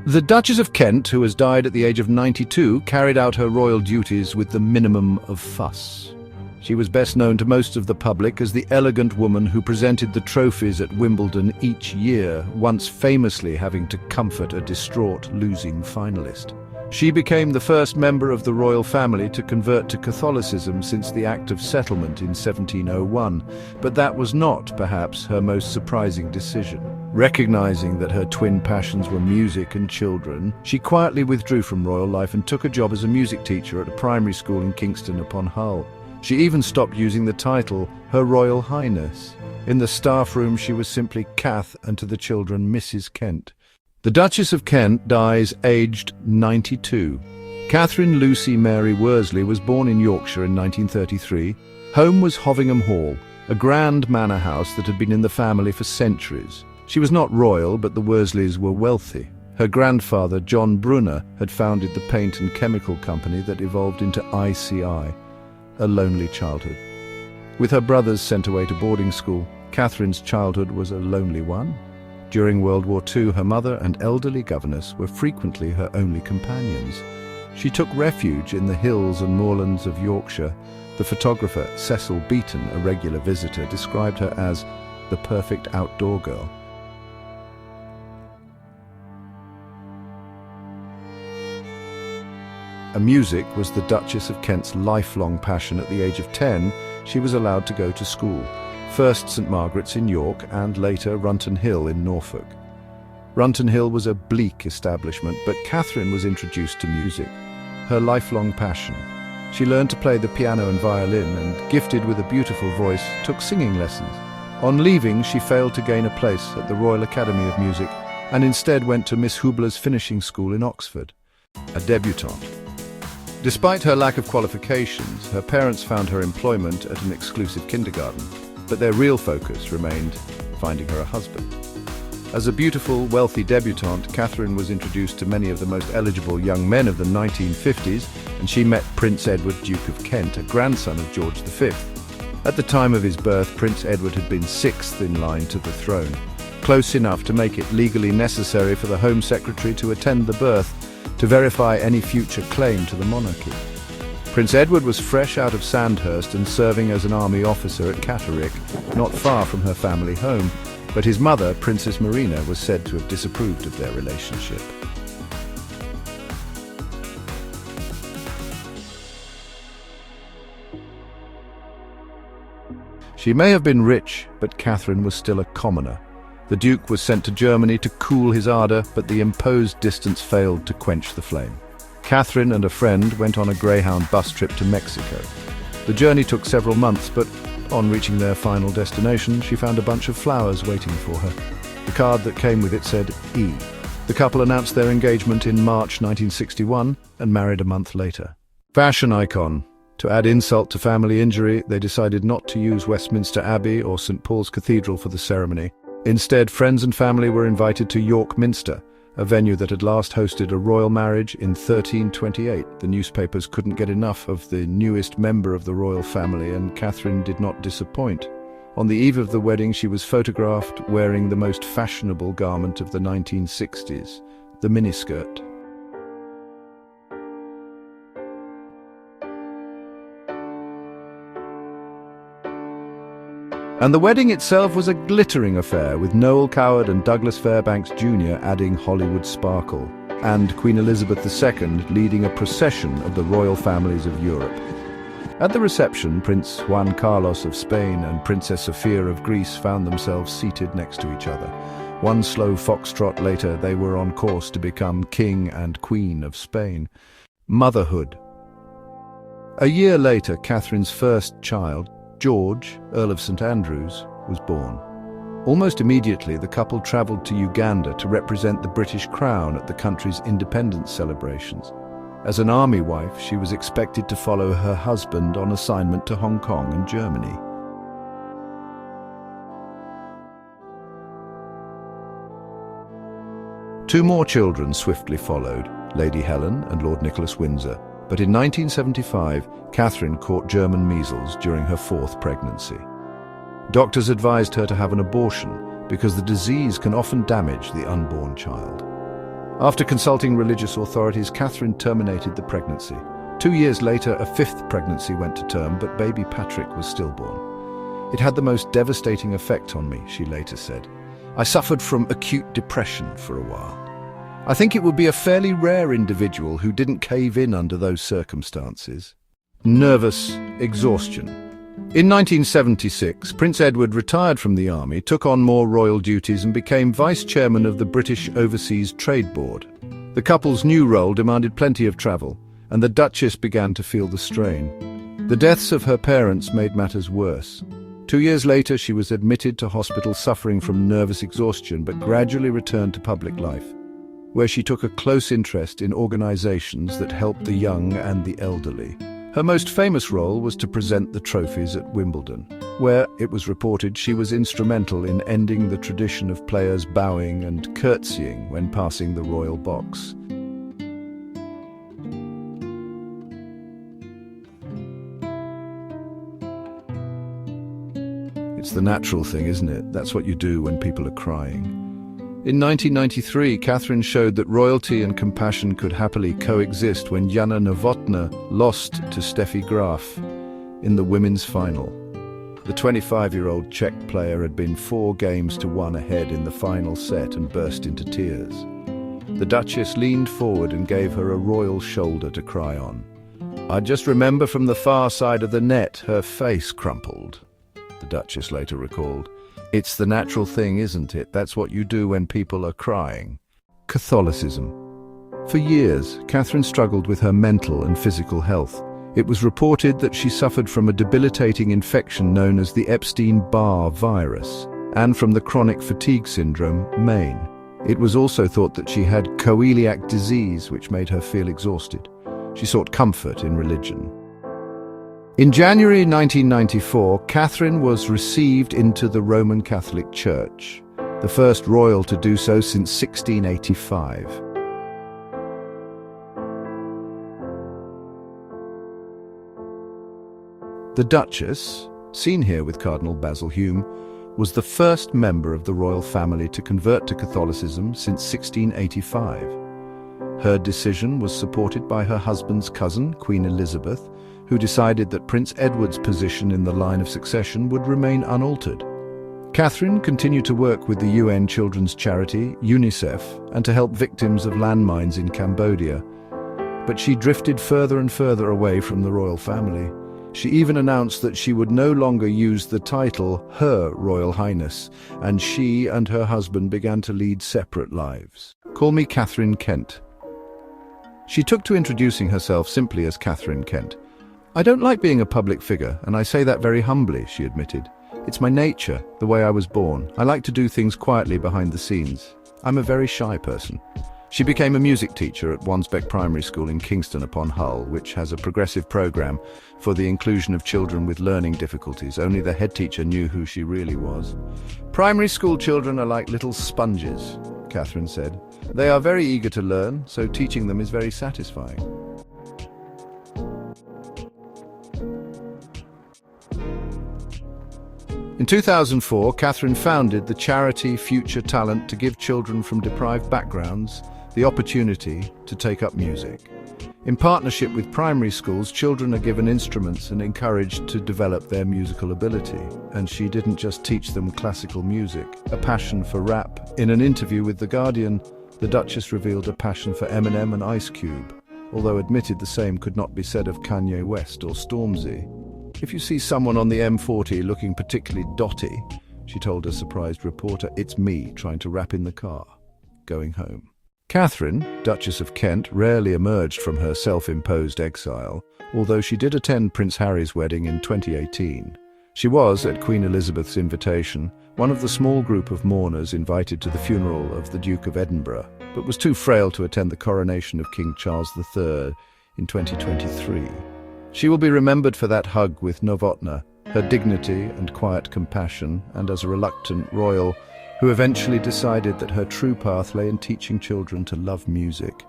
The Duchess of Kent, who has died at the age of 92, carried out her royal duties with the minimum of fuss. She was best known to most of the public as the elegant woman who presented the trophies at Wimbledon each year, once famously having to comfort a distraught losing finalist. She became the first member of the royal family to convert to Catholicism since the Act of Settlement in 1701, but that was not, perhaps, her most surprising decision. Recognizing that her twin passions were music and children, she quietly withdrew from royal life and took a job as a music teacher at a primary school in Kingston upon Hull. She even stopped using the title Her Royal Highness. In the staff room she was simply Kath, and to the children Mrs. Kent. The Duchess of Kent dies aged 92. Catherine Lucy Mary Worsley was born in Yorkshire in 1933. Home was Hovingham Hall, a grand manor house that had been in the family for centuries. She was not royal, but the Worsleys were wealthy. Her grandfather, John Brunner, had founded the paint and chemical company that evolved into ICI, a lonely childhood. With her brothers sent away to boarding school, Catherine's childhood was a lonely one. During World War II, her mother and elderly governess were frequently her only companions. She took refuge in the hills and moorlands of Yorkshire. The photographer Cecil Beaton, a regular visitor, described her as the perfect outdoor girl. Music was the Duchess of Kent's lifelong passion. At the age of 10, she was allowed to go to school. First St Margaret's in York and later Runton Hill in Norfolk. Runton Hill was a bleak establishment, but Catherine was introduced to music, her lifelong passion. She learned to play the piano and violin and, gifted with a beautiful voice, took singing lessons. On leaving, she failed to gain a place at the Royal Academy of Music and instead went to Miss Hubler's finishing school in Oxford, a debutante. Despite her lack of qualifications, her parents found her employment at an exclusive kindergarten, but their real focus remained finding her a husband. As a beautiful, wealthy debutante, Catherine was introduced to many of the most eligible young men of the 1950s, and she met Prince Edward, Duke of Kent, a grandson of George V. At the time of his birth, Prince Edward had been sixth in line to the throne, close enough to make it legally necessary for the Home Secretary to attend the birth to verify any future claim to the monarchy. Prince Edward was fresh out of Sandhurst and serving as an army officer at Catterick, not far from her family home, but his mother, Princess Marina, was said to have disapproved of their relationship. She may have been rich, but Catherine was still a commoner. The Duke was sent to Germany to cool his ardour, but the imposed distance failed to quench the flame. Catherine and a friend went on a Greyhound bus trip to Mexico. The journey took several months, but on reaching their final destination, she found a bunch of flowers waiting for her. The card that came with it said E. The couple announced their engagement in March 1961 and married a month later. Fashion icon. To add insult to family injury, they decided not to use Westminster Abbey or St Paul's Cathedral for the ceremony. Instead, friends and family were invited to York Minster, a venue that had last hosted a royal marriage in 1328. The newspapers couldn't get enough of the newest member of the royal family, and Catherine did not disappoint. On the eve of the wedding, she was photographed wearing the most fashionable garment of the 1960s, the miniskirt. And the wedding itself was a glittering affair, with Noel Coward and Douglas Fairbanks Jr. adding Hollywood sparkle, and Queen Elizabeth II leading a procession of the royal families of Europe. At the reception, Prince Juan Carlos of Spain and Princess Sofia of Greece found themselves seated next to each other. One slow foxtrot later, they were on course to become King and Queen of Spain. Motherhood. A year later, Catherine's first child, George, Earl of St Andrews, was born. Almost immediately, the couple travelled to Uganda to represent the British Crown at the country's independence celebrations. As an army wife, she was expected to follow her husband on assignment to Hong Kong and Germany. Two more children swiftly followed, Lady Helen and Lord Nicholas Windsor. But in 1975, Catherine caught German measles during her fourth pregnancy. Doctors advised her to have an abortion because the disease can often damage the unborn child. After consulting religious authorities, Catherine terminated the pregnancy. 2 years later, a fifth pregnancy went to term, but baby Patrick was stillborn. It had the most devastating effect on me, she later said. I suffered from acute depression for a while. I think it would be a fairly rare individual who didn't cave in under those circumstances. Nervous exhaustion. In 1976, Prince Edward retired from the army, took on more royal duties and became vice chairman of the British Overseas Trade Board. The couple's new role demanded plenty of travel, and the Duchess began to feel the strain. The deaths of her parents made matters worse. 2 years later, she was admitted to hospital suffering from nervous exhaustion, but gradually returned to public life, where she took a close interest in organizations that helped the young and the elderly. Her most famous role was to present the trophies at Wimbledon, where, it was reported, she was instrumental in ending the tradition of players bowing and curtsying when passing the royal box. It's the natural thing, isn't it? That's what you do when people are crying. In 1993, Catherine showed that royalty and compassion could happily coexist when Jana Novotná lost to Steffi Graf in the women's final. The 25-year-old Czech player had been 4-1 ahead in the final set and burst into tears. The Duchess leaned forward and gave her a royal shoulder to cry on. I just remember from the far side of the net, her face crumpled, the Duchess later recalled. It's the natural thing, isn't it? That's what you do when people are crying. Catholicism. For years, Catherine struggled with her mental and physical health. It was reported that she suffered from a debilitating infection known as the Epstein-Barr virus and from the chronic fatigue syndrome, MAIN. It was also thought that she had coeliac disease, which made her feel exhausted. She sought comfort in religion. In January 1994, Catherine was received into the Roman Catholic Church, the first royal to do so since 1685. The Duchess, seen here with Cardinal Basil Hume, was the first member of the royal family to convert to Catholicism since 1685. Her decision was supported by her husband's cousin, Queen Elizabeth, who decided that Prince Edward's position in the line of succession would remain unaltered. Catherine continued to work with the UN children's charity, UNICEF, and to help victims of landmines in Cambodia. But she drifted further and further away from the royal family. She even announced that she would no longer use the title Her Royal Highness, and she and her husband began to lead separate lives. Call me Catherine Kent. She took to introducing herself simply as Catherine Kent. I don't like being a public figure, and I say that very humbly, she admitted. It's my nature, the way I was born. I like to do things quietly behind the scenes. I'm a very shy person. She became a music teacher at Wansbeck Primary School in Kingston upon Hull, which has a progressive program for the inclusion of children with learning difficulties. Only the head teacher knew who she really was. Primary school children are like little sponges, Catherine said. They are very eager to learn, so teaching them is very satisfying. In 2004, Catherine founded the charity Future Talent to give children from deprived backgrounds the opportunity to take up music. In partnership with primary schools, children are given instruments and encouraged to develop their musical ability. And she didn't just teach them classical music, a passion for rap. In an interview with The Guardian, the Duchess revealed a passion for Eminem and Ice Cube, although admitted the same could not be said of Kanye West or Stormzy. If you see someone on the M40 looking particularly dotty, she told a surprised reporter, it's me trying to rap in the car, going home. Catherine, Duchess of Kent, rarely emerged from her self-imposed exile, although she did attend Prince Harry's wedding in 2018. She was, at Queen Elizabeth's invitation, one of the small group of mourners invited to the funeral of the Duke of Edinburgh, but was too frail to attend the coronation of King Charles III in 2023. She will be remembered for that hug with Novotná, her dignity and quiet compassion, and as a reluctant royal who eventually decided that her true path lay in teaching children to love music.